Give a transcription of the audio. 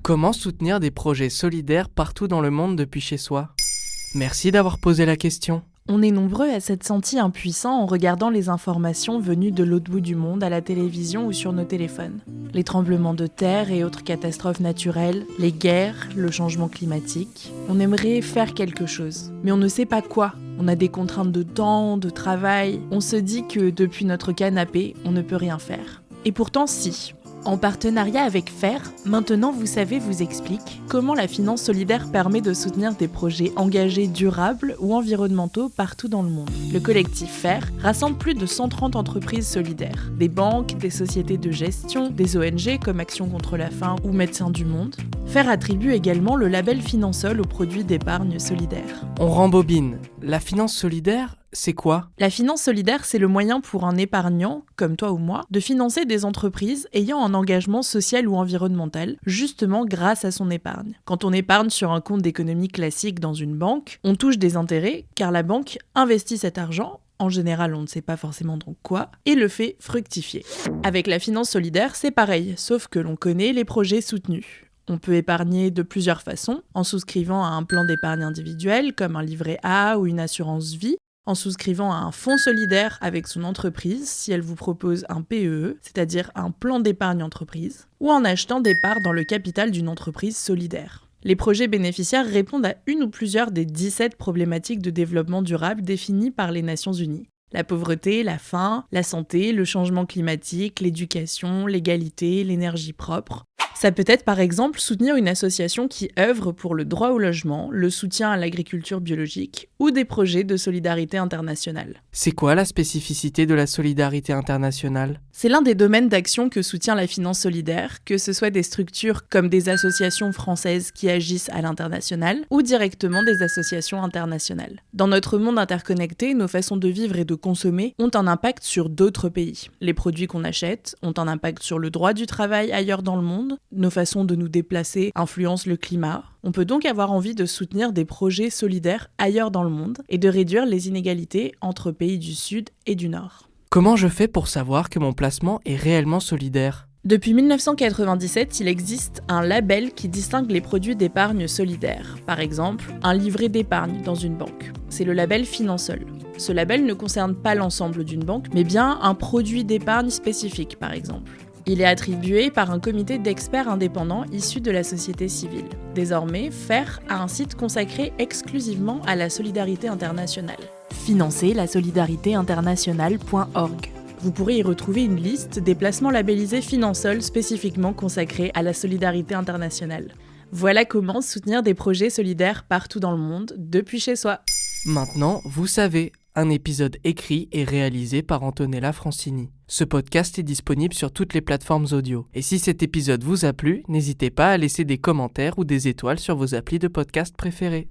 Comment soutenir des projets solidaires partout dans le monde depuis chez soi ? Merci d'avoir posé la question. On est nombreux à s'être sentis impuissants en regardant les informations venues de l'autre bout du monde à la télévision ou sur nos téléphones. Les tremblements de terre et autres catastrophes naturelles, les guerres, le changement climatique. On aimerait faire quelque chose, mais on ne sait pas quoi. On a des contraintes de temps, de travail. On se dit que depuis notre canapé, on ne peut rien faire. Et pourtant si. En partenariat avec FAIR, Maintenant vous savez vous explique comment la finance solidaire permet de soutenir des projets engagés durables ou environnementaux partout dans le monde. Le collectif FAIR rassemble plus de 130 entreprises solidaires, des banques, des sociétés de gestion, des ONG comme Action contre la faim ou Médecins du Monde. FAIR attribue également le label Finansol aux produits d'épargne solidaire. On rembobine. La finance solidaire, c'est quoi ? La finance solidaire, c'est le moyen pour un épargnant, comme toi ou moi, de financer des entreprises ayant un engagement social ou environnemental, justement grâce à son épargne. Quand on épargne sur un compte d'économie classique dans une banque, on touche des intérêts car la banque investit cet argent. En général, on ne sait pas forcément dans quoi, et le fait fructifier. Avec la finance solidaire, c'est pareil, sauf que l'on connaît les projets soutenus. On peut épargner de plusieurs façons, en souscrivant à un plan d'épargne individuel, comme un livret A ou une assurance vie, en souscrivant à un fonds solidaire avec son entreprise, si elle vous propose un PEE, c'est-à-dire un plan d'épargne entreprise, ou en achetant des parts dans le capital d'une entreprise solidaire. Les projets bénéficiaires répondent à une ou plusieurs des 17 problématiques de développement durable définies par les Nations Unies. La pauvreté, la faim, la santé, le changement climatique, l'éducation, l'égalité, l'énergie propre. Ça peut être par exemple soutenir une association qui œuvre pour le droit au logement, le soutien à l'agriculture biologique ou des projets de solidarité internationale. C'est quoi la spécificité de la solidarité internationale ? C'est l'un des domaines d'action que soutient la finance solidaire, que ce soit des structures comme des associations françaises qui agissent à l'international ou directement des associations internationales. Dans notre monde interconnecté, nos façons de vivre et de consommer ont un impact sur d'autres pays. Les produits qu'on achète ont un impact sur le droit du travail ailleurs dans le monde. Nos façons de nous déplacer influencent le climat. On peut donc avoir envie de soutenir des projets solidaires ailleurs dans le monde et de réduire les inégalités entre pays du Sud et du Nord. Comment je fais pour savoir que mon placement est réellement solidaire ? Depuis 1997, il existe un label qui distingue les produits d'épargne solidaire. Par exemple, un livret d'épargne dans une banque. C'est le label Finansol. Ce label ne concerne pas l'ensemble d'une banque, mais bien un produit d'épargne spécifique, par exemple. Il est attribué par un comité d'experts indépendants issus de la société civile. Désormais, FAIR a un site consacré exclusivement à la solidarité internationale. Financez la solidaritéinternationale.org. Vous pourrez y retrouver une liste des placements labellisés Finansol spécifiquement consacrés à la solidarité internationale. Voilà comment soutenir des projets solidaires partout dans le monde depuis chez soi. Maintenant, vous savez, un épisode écrit et réalisé par Antonella Francini. Ce podcast est disponible sur toutes les plateformes audio. Et si cet épisode vous a plu, n'hésitez pas à laisser des commentaires ou des étoiles sur vos applis de podcast préférés.